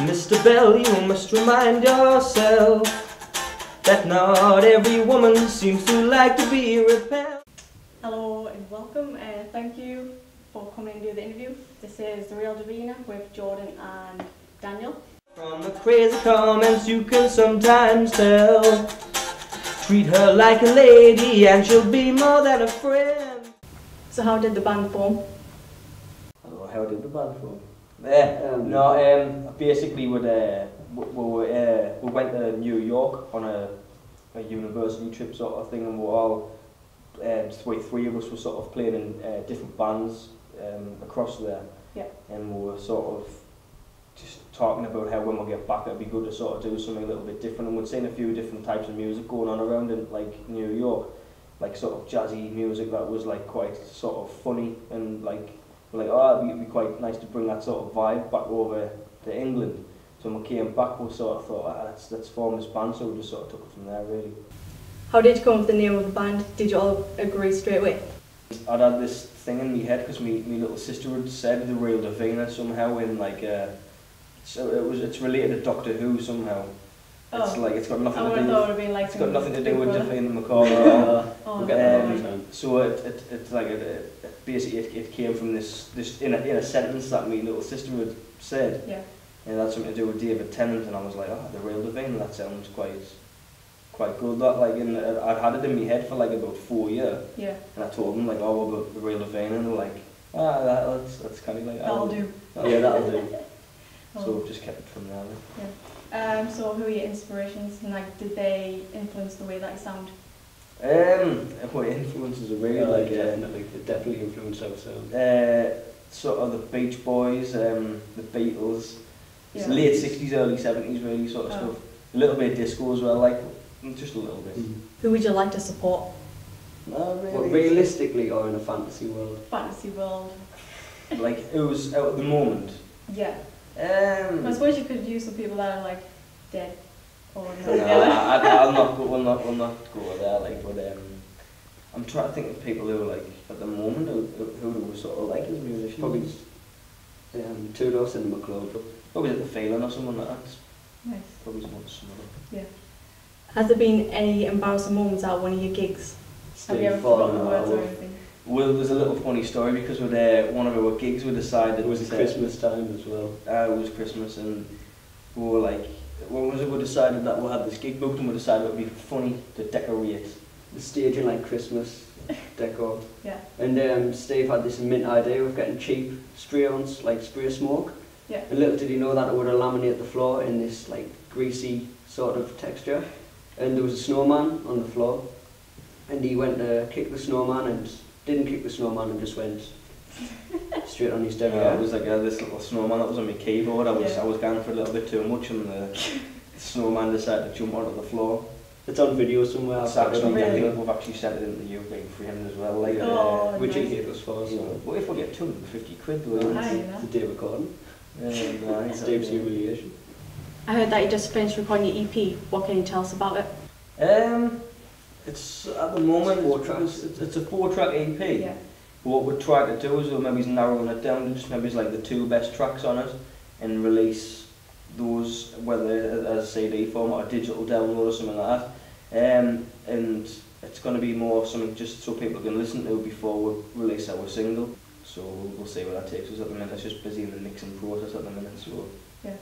Mr. Bell, you must remind yourself that not every woman seems to like to be repelled. Hello and welcome. Thank you for coming and do the interview. This is The Real Davina with Jordan and Daniel. From the crazy comments you can sometimes tell, treat her like a lady and she'll be more than a friend. So how did the band form? How did the band form? Basically we went to New York on a university trip sort of thing, and we were all, three of us were sort of playing in different bands across there. Yeah. And we were sort of just talking about how when we get back it'd be good to sort of do something a little bit different, and we'd seen a few different types of music going on around in like New York, like sort of jazzy music that was like quite sort of funny, and like we're like, oh, it'd be quite nice to bring that sort of vibe back over to England. So when we came back we sort of thought, let's form this band, so we just sort of took it from there really. How did you come up with the name of the band? Did you all agree straight away? I'd had this thing in my head because my little sister had said The Real Davina somehow in like so it's related to Doctor Who somehow. Oh. It's like it's got nothing to do. I thought it would be like. It's got nothing to do with Davina McCall. So it's like basically it came from this in a sentence that my little sister had said. Yeah. And that's something to do with David Tennant, and I was like, oh, The Real Davina, that sounds quite good. That like, and I'd had it in my head for like about 4 years. Yeah. And I told them like, oh, what about The Real Davina? And they're like, that's kind of like. That'll do. Yeah, that'll do. So we've just kept it from there. Yeah. So who are your inspirations, and like, did they influence the way that you sound? What influences are really definitely influenced our sound. Sort of the Beach Boys, the Beatles, Yeah. late 60s, early 70s really sort of stuff. A little bit of disco as well, like just a little bit. Who would you like to support? No, really. Well, realistically or in a fantasy world? Fantasy world. Like who's out at the moment? Yeah. I suppose you could use some people that are like dead or not. We'll not go there. Like, but I'm trying to think of people who like at the moment who we sort of like as musicians. Probably Tudor and McCloud. Probably at the Phelan or someone like that. Nice. Probably someone similar. Yeah. Has there been any embarrassing moments at one of your gigs? Have you ever forgotten the words or anything? Well, there's a little funny story because with one of our gigs we decided it was Christmas time as well. It was Christmas, and we were like, what was it? We decided that we had this gig booked, and we decided it would be funny to decorate the stage in like Christmas decor. Yeah. And Steve had this mint idea of getting cheap spray-ons, like spray smoke. Yeah. And little did he know that it would laminate the floor in this like greasy sort of texture. And there was a snowman on the floor, and he went to kick the snowman and didn't kick the snowman and just went straight on his derriere. Yeah, it was like this little snowman that was on my keyboard. I was going for a little bit too much, and the snowman decided to jump onto the floor. It's on video somewhere. It's actually, I think we've actually sent it into UK for him as well. Like, which he gave us for. So. What if we get 250 quid? It's a day recording. It's Dave's humiliation. I heard that you just finished recording your EP. What can you tell us about it? It's at the moment it's a 4-track EP. Yeah. What we're trying to do is we're maybe narrowing it down to just maybe like the 2 best tracks on it, and release those whether as a CD format or digital download or something like that. And it's going to be more something just so people can listen to before we release our single. So we'll see where that takes us at the minute. It's just busy in the mixing process at the minute. So yeah.